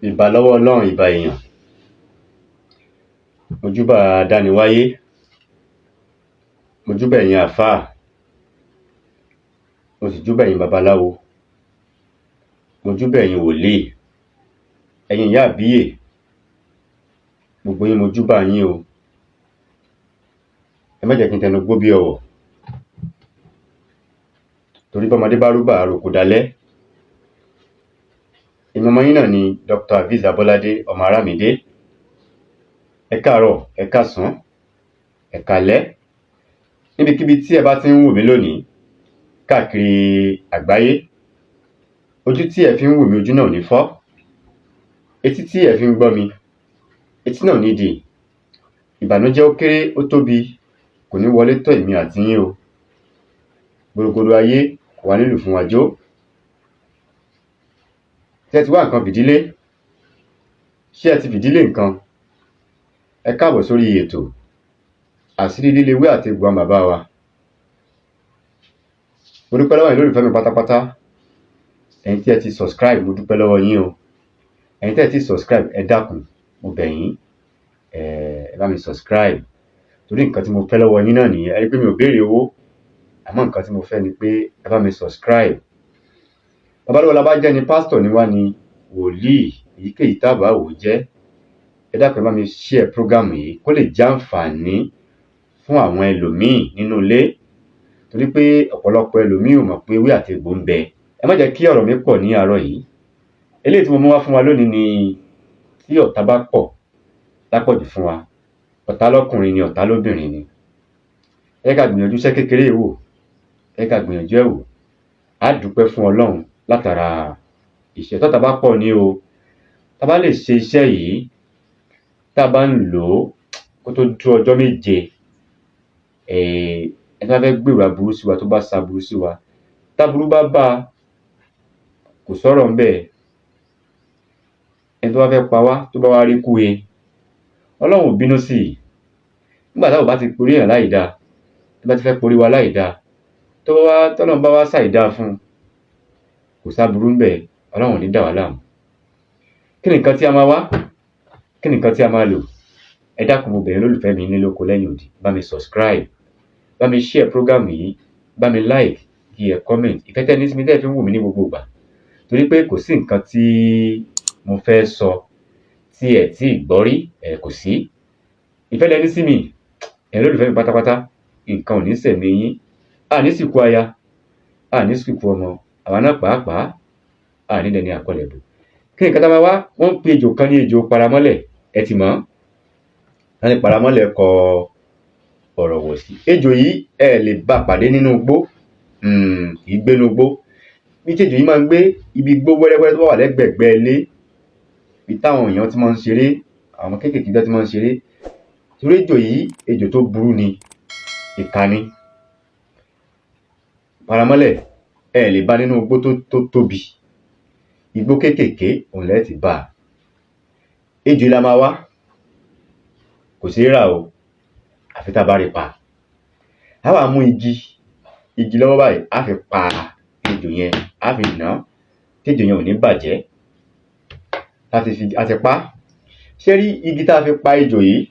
Ìbà lọ́wọ́ Ọlọ́run, ìbà èèyàn, mojúbà adániwáyé, mojúbà ẹ̀yin àfáà, mo sì júbà ẹ̀yin babaláwo, mojúbà ẹ̀yin wòlíì, ẹ̀yin ìyá àbíyè, gbogbo yín mojúbà yín o. Ẹ má jẹ́ kí n tẹnu gbó bí ọ̀wọ̀, torí bọ́mọdé bá rúbà àròkò dalẹ́. Èmi ọmọ yín náà ni Dr. Aviz Abolade ọmọ Aramide. Ẹ káàárọ̀, ẹ káàsán, ẹ káalẹ́, níbikíbi tí ẹ bá ti ń wò mí lónìí káàkiri àgbáyé. Ojú tí ẹ fi ń wò mí, ojú náà ò ní fọ́. Etí tí ẹ fi ń gbọ́ mi, etí náà ò ní di. Ìbànújẹ́ ó kéré ó tóbi, kò ní wọlé tọ̀ èmi àti yín o. Gbòrògbòrò ayé kò wá nílùú fún wa jó. Ṣé ẹ ti wá nǹkan fìdílé? Ṣé ẹ ti fìdílé nǹkan? Ẹ káàbọ̀ sórí ètò àṣírí lílewé àti egbò àwọn bàbá wa. Mo dúpẹ́ lọ́wọ́ yín lólùfẹ́ mi pátápátá. Ẹ̀yin tí ẹ ti subscribe, mo dúpẹ́ lọ́wọ́ yín o. Ẹ̀yin tí ẹ ti subscribe, ẹ dákun, mo bẹ̀ yín, ẹ bá mi subscribe, torí nǹkan tí mo fẹ́ lọ́wọ́ yín náà nìyẹn. Ẹ rí pé mi ò béèrè owó, àmọ́ nǹkan tí mo fẹ́ ni pé ẹ bá mi subscribe. Babaláwo la bá jẹ́ ni, pásítọ̀ ni wá ni, wòlíì, èyíkéyìí tá bá wò jẹ́, ẹ dákun ẹ bá mi share program yìí kó lè jẹ́ àǹfààní fún àwọn ẹlòmíì nínú ilé, torí pé ọ̀pọ̀lọpọ̀ ẹlòmíì ò mọ̀ pé ewé àti egbò ń bẹ. Ẹ má jẹ́ kí ọ̀rọ̀ mi pọ̀ ní àárọ̀ yìí. Eléyìí tí mo mú wá fún wa lónìí ni tí ọ̀tá bá pọ̀ lápọ̀jù fún wa, ọ̀tá lọ́kùnrin ni, ọ̀tá lóbìnrin ni. Ẹ ká gbìyànjú iṣẹ́ kékeré wò, ẹ ká gbìyànjú ẹ̀ wò. Á dúpẹ́ fún Ọlọ́run látara iṣẹ́. Tọ́tá bá pọ̀ ní o, tá bá lè ṣe iṣẹ́ yìí, tá bá ń lò ó kó tó tó ọjọ́ méje, ẹni tó bá fẹ́ gbèrò aburú sí wa, tó bá sa aburú sí wa, táburú bá bá a, kò sọ̀rọ̀ ńbẹ̀. Ẹni tó bá fẹ́ pa wá, tó bá wá rí kú he, Ọlọ́run ò bínú sí i. Nígbà táwọn bá ti porí èèyàn láì dáa, tó bá ti fẹ́ porí wa láì dáa, tọ́lọ́run bá wá ṣàì dáa fún un, kò sáburú ńbẹ̀, Ọlọ́run ò ní dà wá láàmú. Kí ni nǹkan tí a máa wá? Kí ni nǹkan tí a máa lò? Ẹ dákun, mo bẹ̀ yín lólùfẹ́ mi ní lóko lẹ́yìn odi, bá mi subscribe, bá mi share program yìí, bá mi like, kí ẹ comment. Ìfẹ́ tẹ́ ní sí mi tẹ́ fi ń wò mí ní gbogbo ìgbà, torí pé kò sí nǹkan tí mo fẹ́ sọ tí ẹ tí ì gbọ́ rí, kò sí. Ìfẹ́ lẹ ní sí mi, ẹ̀yin lólùfẹ́ mi pátápátá, nǹkan ò ní ṣẹ̀mí yín. A ní sìnkú aya, a ní sìnkú ọmọ, àwa náà pàápàá a ní dẹni àkọlẹ̀bù. Kí ni nǹkan tá a máa wá? Wọ́n ń pe ejò kan ní ejò paramọ́lẹ̀, ẹ ti mọ̀. Wọ́n ní paramọ́lẹ̀ kọ ọ̀rọ̀ wọ̀ sí. Ejò yìí ẹ lè bá pàdé nínú igbó, kì í gbé nínú igbó. Bí tí ejò yìí máa ń gbé, ibi igbó wẹ́rẹ́wẹ́rẹ́ tó wà lẹ́gbẹ̀ẹ́gbẹ́ ilé, bí táwọn èèyàn ti máa ń ṣeré, àwọn kéékèèké tó ti máa ń ṣeré. Torí ejò yìí, ejò tó burú ni, ìkà ni. Paramọ́lẹ̀ ẹ lè bá nínú igbó tó tóbi, igbó kéékèèké òun lẹ́ẹ̀ ti bá a. Ejò la máa wá, kò sí rà o, àfi tá a bá rí pa. A wá mú igi lọ́wọ́ báyìí, a fi pa ejò yẹn, a fi nà án, tí ejò yẹn ò ní bàjẹ́. A ti pa. Ṣé rí igi tá a fi pa ejò yìí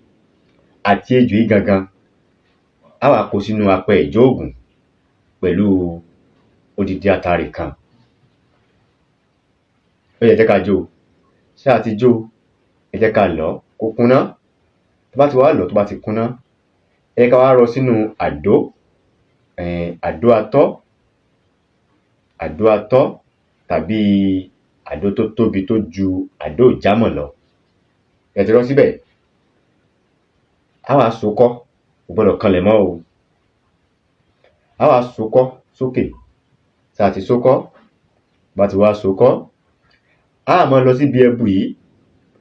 àti ejò yìí gangan, a wá kó sínú apẹ ìjọ ògùn pẹ̀lú odidi atare kan. Ó yẹ jẹ́ ká jó. Ṣé a ti jó? Ẹ jẹ́ ká lọ̀ kó kúnná. Tó bá ti wá lọ̀, tó bá ti kúnná, ẹ ká wá rọ sínú àdó atọ́ tàbí àdó tó tóbi tó ju àdó ìjámọ̀ lọ. Ẹ ti rọ síbẹ̀. A wá sokọ́, kò gbọdọ̀ kanlẹ̀ mọ́ o. A wá sokọ́ sókè. Ṣé a ti sokọ́? Bá ti wá sokọ́, a máa lọ síbi ẹbu yìí,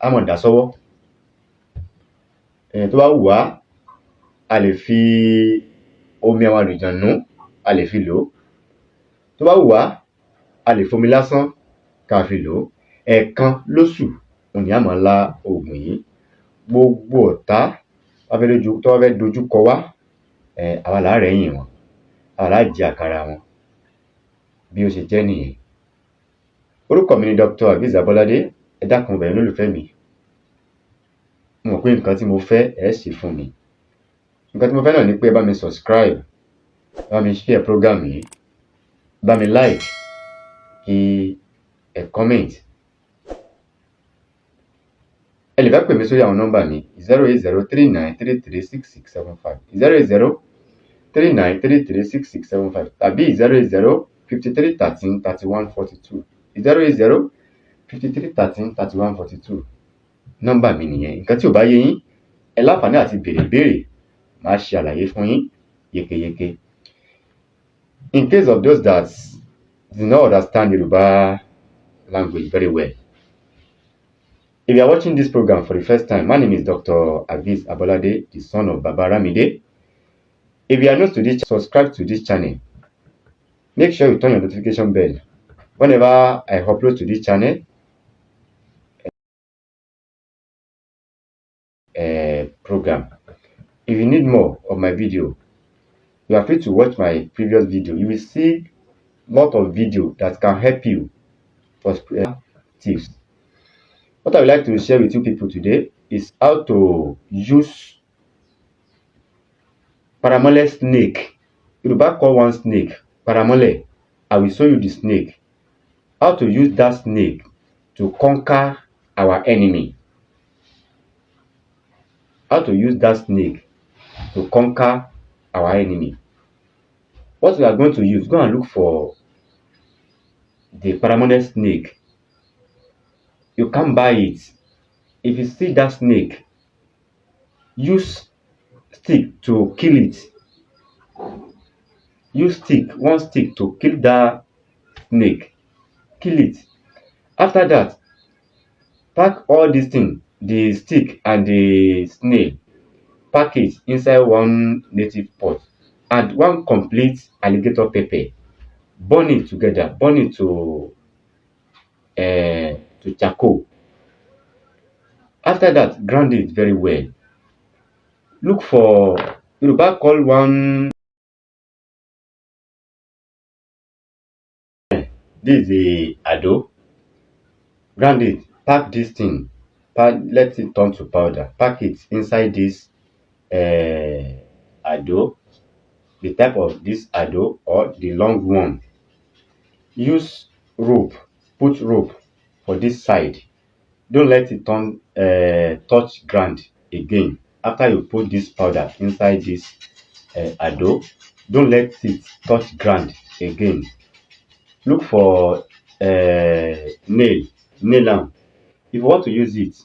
a máa dà sọ́wọ́. Tó bá wù wá, a lè fi omi àwọn àlùjànnú, a lè fi lò ó. Tó bá wù wá, a lè fomi lásán ká fi lò ó. Ẹ̀ẹ̀kan lóṣù òun ni a máa lá oògùn yìí. Gbogbo ọ̀tá tó bá fẹ́ dojú kọ wá, àwa là á rẹ́yìn wọn, àwa là á jẹ àkàrà wọn. Bí ó ṣe jẹ́ nìyẹn. Orúkọ mi ni Dr. Aviz Abolade. ẹ dákun bẹ̀rẹ̀ lólùfẹ́ mi, mo mọ̀ pé nǹkan tí mo fẹ́ ẹ ṣe fún mi. Nǹkan tí mo fẹ́ náà ni pé ẹ bá mi subscribe, ẹ bá mi share program yìí, ẹ bá mi like, kí ẹ comment. Ẹ lè fẹ́ pè mí sórí àwọn nọ́mbà mi 08039336675 08039336675 tàbí 08053133142 08053133142 nọ́mbà mi nìyẹn. Nǹkan tí ò bá yé yín ẹ láǹfààní àti béèrè ìbéèrè, màá ṣe àlàyé fún yín yékéyéké. In case of those that do not understand Yoruba language very well, if you are watching this program for the first time, my name is Dr. Aviz Abolade, the son of Baba Ramide. If you are new to this, subscribe to this channel. Make sure you turn your notification bell. Whenever I upload to this channel, program. If you need more of my video, you are free to watch my previous video. You will see a lot of video that can help you for tips. What I would like to share with you people today is how to use paramole snake. Yoruba call one snake paramole. I will show you the snake. How to use that snake to conquer our enemy. How to use that snake to conquer our enemy. What we are going to use, go and look for the paramole snake. You can't buy it. If you see that snake, use stick to kill it. Use one stick to kill that snake. Kill it. After that, pack all these things, the stick and the snail, pack it inside one native pot and one complete alligator pepper. Burn it together. Burn it to charcoal. After that, grind it very well. Look for, Yoruba call one, this is the ado. Grind it, pack this thing, let it turn to powder. Pack it inside this ado, the type of this ado or the long one. Use rope, put rope for this side. Don't let it turn touch ground again. After you put this powder inside this ado, don't let it touch ground again. Look for nail am. If you want to use it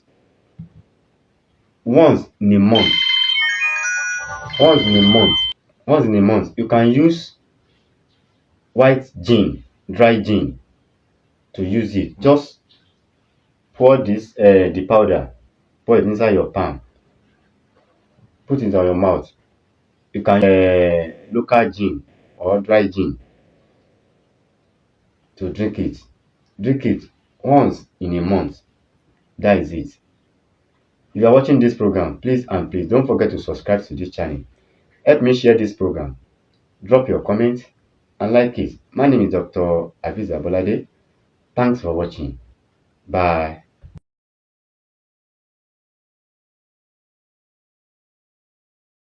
once in a month, you can use white gin, dry gin, to use it. Just pour this the powder, pour it inside your palm, put it on your mouth. You can local gin or dry gin to drink it. Drink it once in a month. That is it. If you are watching this program, please don't forget to subscribe to this channel. Help me share this program. Drop your comment and like it. My name is Dr. Aviz Abolade. Thanks for watching. Bye.